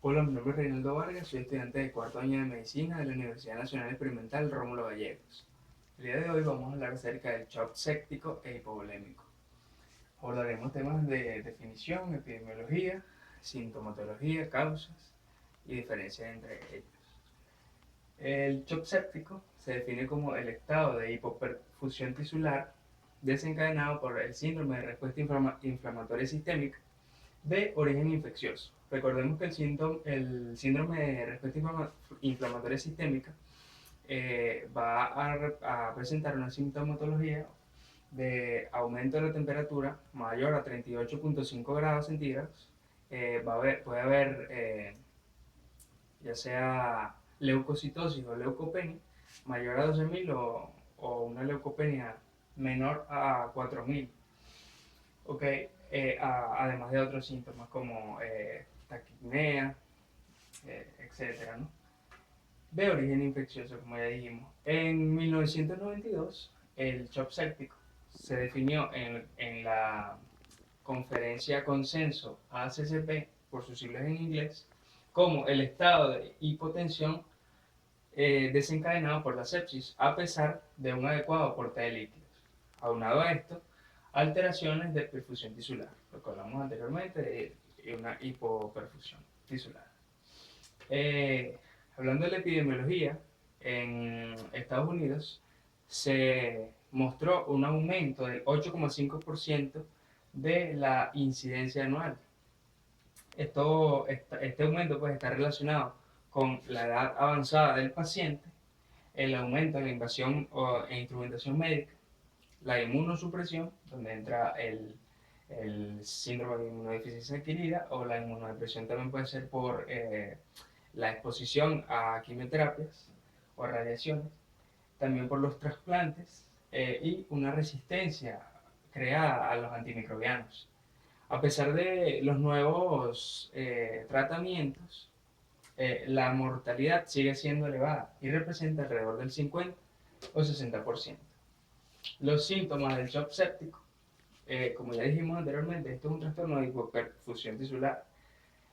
Hola, mi nombre es Reinaldo Vargas, soy estudiante de cuarto año de Medicina de la Universidad Nacional Experimental Rómulo Gallegos. El día de hoy vamos a hablar acerca del shock séptico e hipovolémico. Abordaremos temas de definición, epidemiología, sintomatología, causas y diferencias entre ellos. El shock séptico se define como el estado de hipoperfusión tisular desencadenado por el síndrome de respuesta inflamatoria sistémica de origen infeccioso. Recordemos que el síndrome de respuesta inflamatoria sistémica va a presentar una sintomatología de aumento de la temperatura mayor a 38,5 grados centígrados. Puede haber ya sea leucocitosis o leucopenia mayor a 12.000 o una leucopenia menor a 4.000. Ok, además de otros síntomas como taquipnea, etcétera, ¿no? De origen infeccioso, como ya dijimos. En 1992, el shock séptico se definió en la conferencia Consenso ACCP, por sus siglas en inglés, como el estado de hipotensión desencadenado por la sepsis, a pesar de un adecuado aporte de líquidos. Aunado a esto, alteraciones de perfusión tisular, lo que hablamos anteriormente de una hipoperfusión tisular. Eh, Hablando de la epidemiología, en Estados Unidos se mostró un aumento del 8,5% de la incidencia anual. Este aumento pues, está relacionado con la edad avanzada del paciente, el aumento en la invasión e instrumentación médica, la inmunosupresión, donde entra el síndrome de inmunodeficiencia adquirida, o la inmunodepresión también puede ser por la exposición a quimioterapias o a radiaciones, también por los trasplantes y una resistencia creada a los antimicrobianos. A pesar de los nuevos tratamientos, la mortalidad sigue siendo elevada y representa alrededor del 50 o 60%. Los síntomas del shock séptico, como ya dijimos anteriormente, esto es un trastorno de hipoperfusión tisular.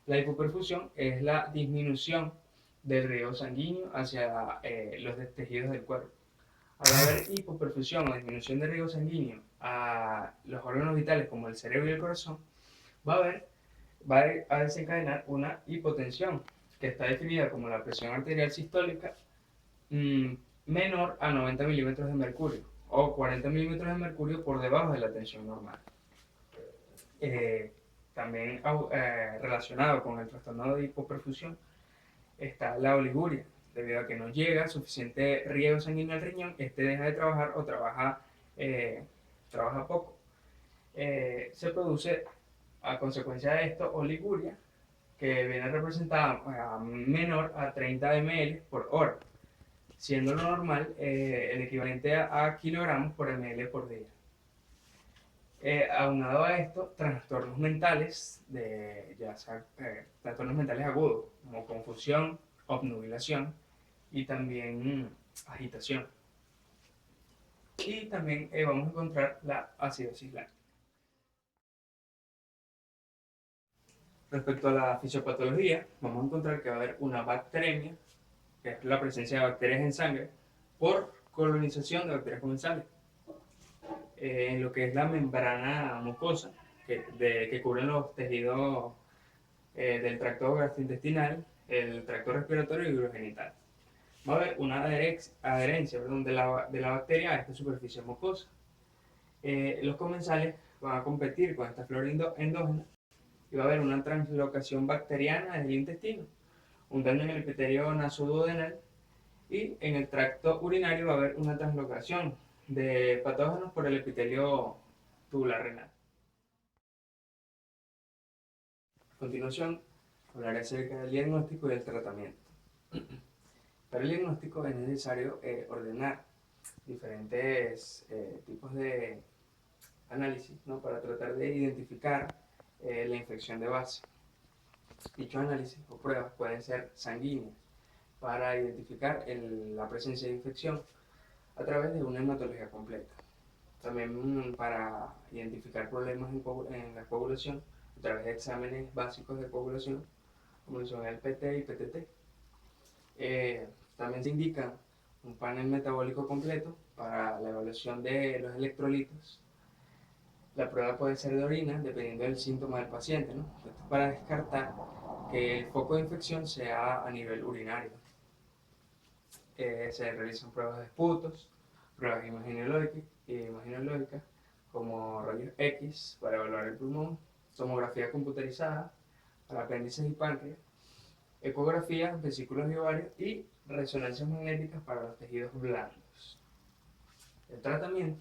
La hipoperfusión es la disminución del riego sanguíneo hacia los tejidos del cuerpo. Al haber hipoperfusión o disminución de riego sanguíneo a los órganos vitales como el cerebro y el corazón, va a, haber, va a desencadenar una hipotensión, que está definida como la presión arterial sistólica menor a 90 milímetros de mercurio o 40 milímetros de mercurio por debajo de la tensión normal. También relacionado con el trastorno de hipoperfusión está la oliguria. Debido a que no llega suficiente riego sanguíneo al riñón, este deja de trabajar o trabaja poco. Se produce a consecuencia de esto oliguria, que viene representada menor a 30 ml por hora, siendo lo normal el equivalente a kilogramos por ml por día. Aunado a esto, trastornos mentales, trastornos mentales agudos, como confusión, obnubilación y también agitación. Y también vamos a encontrar la acidosis láctica. Respecto a la fisiopatología, vamos a encontrar que va a haber una bacteremia, que es la presencia de bacterias en sangre, por colonización de bacterias comensales. En lo que es la membrana mucosa, que cubren los tejidos del tracto gastrointestinal, el tracto respiratorio y urogenital. Va a haber una adherencia de la bacteria a esta superficie mucosa. Los comensales van a competir con esta flora endógena y va a haber una translocación bacteriana desde el intestino, un daño en el epitelio nasoduodenal, y en el tracto urinario va a haber una translocación de patógenos por el epitelio tubular renal. A continuación, hablaré acerca del diagnóstico y el tratamiento. Para el diagnóstico es necesario ordenar diferentes tipos de análisis, ¿no?, para tratar de identificar la infección de base. Dichos análisis o pruebas pueden ser sanguíneas para identificar la presencia de infección a través de una hematología completa. También para identificar problemas en la coagulación a través de exámenes básicos de coagulación, como son el PT y PTT. También se indica un panel metabólico completo para la evaluación de los electrolitos. La prueba puede ser de orina, dependiendo del síntoma del paciente, ¿no? Esto es para descartar que el foco de infección sea a nivel urinario. Se realizan pruebas de esputos, pruebas imaginológicas, como rayos X para evaluar el pulmón, tomografía computarizada para apéndices y páncreas, ecografía, vesículos y ovarios y resonancias magnéticas para los tejidos blandos. El tratamiento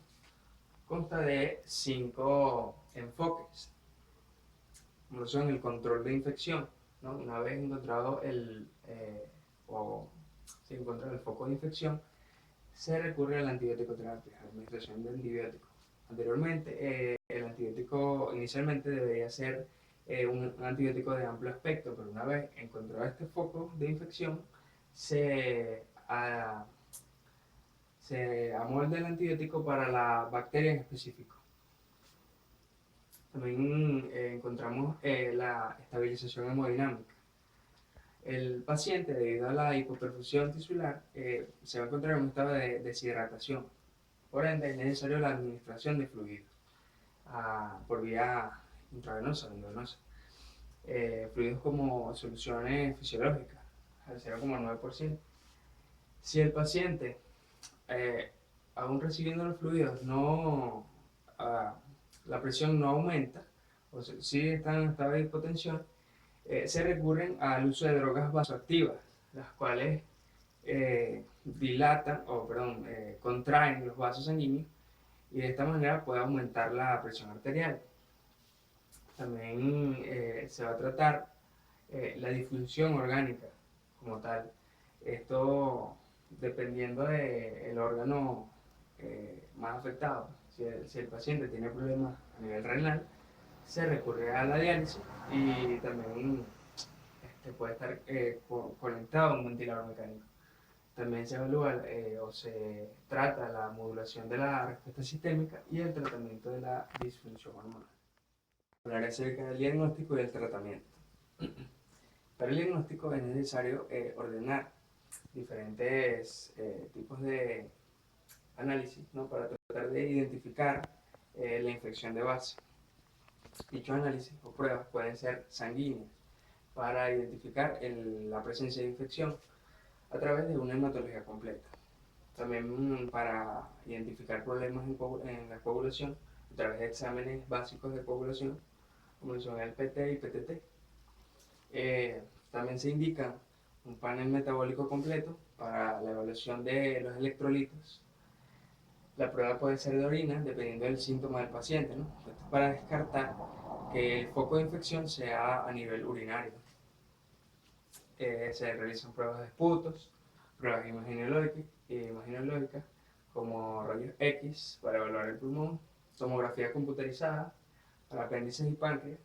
consta de 5 enfoques, como son el control de infección, ¿no? Una vez encontrado o se encuentra el foco de infección, se recurre a la antibiótico terapia, a la administración de antibióticos. Anteriormente, el antibiótico inicialmente debería ser un antibiótico de amplio espectro, pero una vez encontrado este foco de infección, se, a- se amolda el antibiótico para la bacteria en específico. También encontramos la estabilización hemodinámica. El paciente, debido a la hipoperfusión tisular, se va a encontrar en un estado de deshidratación. Por ende, es necesario la administración de fluidos por vía intravenosa o endovenosa. Fluidos como soluciones fisiológicas, al 0,9%. Si el paciente, eh, aún recibiendo los fluidos, ah, la presión no aumenta, o si está en estado de hipotensión, se recurren al uso de drogas vasoactivas, las cuales contraen los vasos sanguíneos y de esta manera puede aumentar la presión arterial. También se va a tratar la disfunción orgánica como tal. Esto dependiendo del órgano más afectado. Si el paciente tiene problemas a nivel renal, se recurre a la diálisis y también puede estar conectado a un ventilador mecánico. También se evalúa o se trata la modulación de la respuesta sistémica y el tratamiento de la disfunción hormonal. Hablaré acerca del diagnóstico y el tratamiento. Para el diagnóstico es necesario ordenar diferentes tipos de análisis, ¿no? Para tratar de identificar la infección de base. Dichos análisis o pruebas pueden ser sanguíneas para identificar la presencia de infección a través de una hematología completa. También para identificar problemas en la coagulación a través de exámenes básicos de coagulación, como son el PT y PTT. También se indica un panel metabólico completo para la evaluación de los electrolitos. La prueba puede ser de orina, dependiendo del síntoma del paciente, ¿no? Esto es para descartar que el foco de infección sea a nivel urinario. Se realizan pruebas de esputos, pruebas imaginológicas, como rayos X para evaluar el pulmón, tomografía computarizada para apéndices y páncreas,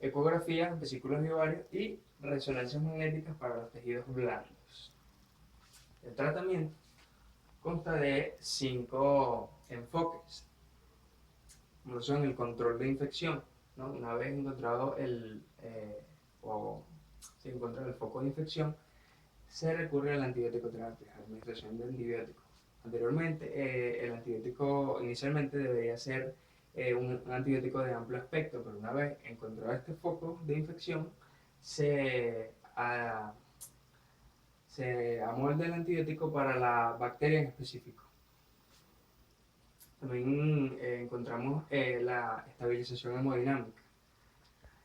ecografía, vesículos y ovarios y resonancias magnéticas para los tejidos blandos. El tratamiento consta de 5 enfoques, como son el control de infección, ¿no? Una vez encontrado o se encuentra el foco de infección, se recurre a la antibiótico terapia, a la administración de antibióticos. Anteriormente, el antibiótico inicialmente debería ser un antibiótico de amplio espectro, pero una vez encontrado este foco de infección, se, a- se amolda el antibiótico para la bacteria en específico. También encontramos la estabilización hemodinámica.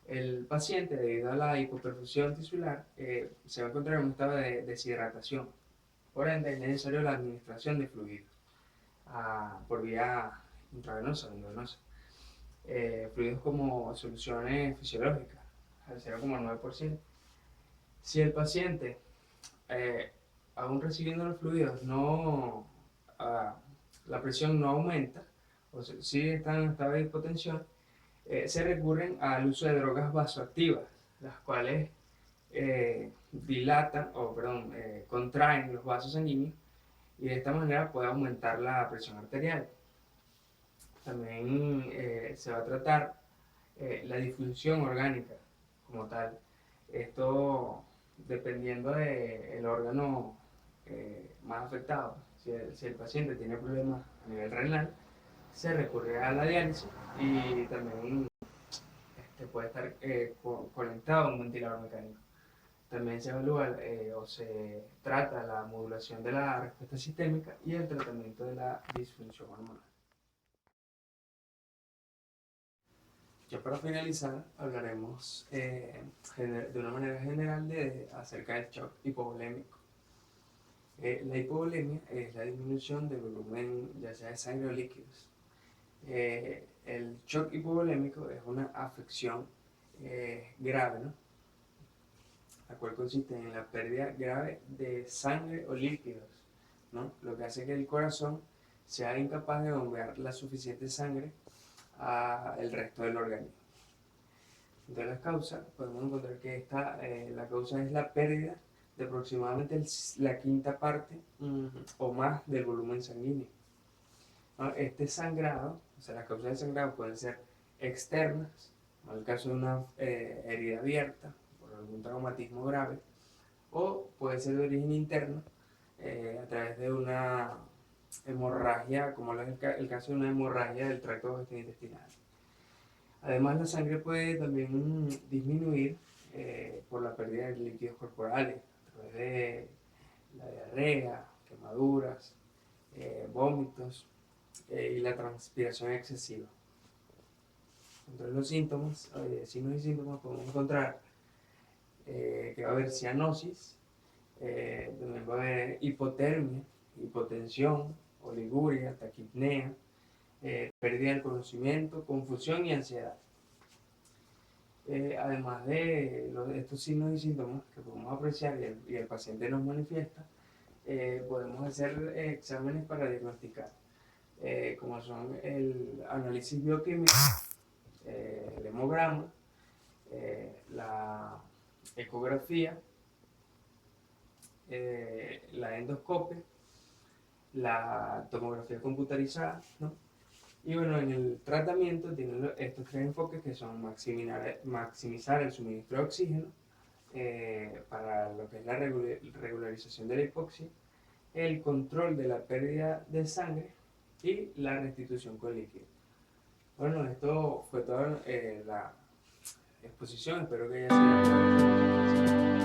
El paciente, debido a la hipoperfusión tisular, se va a encontrar en un estado de deshidratación. Por ende, es necesario la administración de fluidos por vía intravenosa o endovenosa. Fluidos como soluciones fisiológicas, al 0,9%. Si el paciente, eh, aún recibiendo los fluidos, ah, la presión no aumenta, o si está en estado de hipotensión, se recurren al uso de drogas vasoactivas, las cuales contraen los vasos sanguíneos y de esta manera puede aumentar la presión arterial. También se va a tratar la disfunción orgánica como tal. Esto dependiendo del órgano más afectado. Si el paciente tiene problemas a nivel renal, se recurre a la diálisis y también puede estar conectado a un ventilador mecánico. También se evalúa o se trata la modulación de la respuesta sistémica y el tratamiento de la disfunción hormonal. Ya para finalizar, hablaremos de una manera general acerca del shock hipovolémico. La hipovolemia es la disminución del volumen ya sea de sangre o líquidos. El shock hipovolémico es una afección grave, ¿no? La cual consiste en la pérdida grave de sangre o líquidos, ¿no? Lo que hace que el corazón sea incapaz de bombear la suficiente sangre al resto del organismo. De las causas, podemos encontrar que la causa es la pérdida de aproximadamente la quinta parte o más del volumen sanguíneo. ¿No? Este sangrado, o sea, las causas de sangrado pueden ser externas, en el caso de una herida abierta por algún traumatismo grave, o puede ser de origen interno a través de una hemorragia, como es el caso de una hemorragia del tracto gastrointestinal. Además, la sangre puede también disminuir por la pérdida de líquidos corporales, a través de la diarrea, quemaduras, vómitos y la transpiración excesiva. Entre los síntomas, signos y síntomas, podemos encontrar que va a haber cianosis, también va a haber hipotermia, hipotensión, oliguria, taquipnea, pérdida del conocimiento, confusión y ansiedad. Además de estos signos y síntomas que podemos apreciar y el paciente nos manifiesta, podemos hacer exámenes para diagnosticar, como son el análisis bioquímico, el hemograma, la ecografía, la endoscopia, la tomografía computarizada, ¿no? Y bueno, en el tratamiento tienen estos tres enfoques que son maximizar el suministro de oxígeno para lo que es la regularización de la hipoxia, el control de la pérdida de sangre y la restitución con líquido. Bueno, esto fue toda la exposición, espero que haya sido de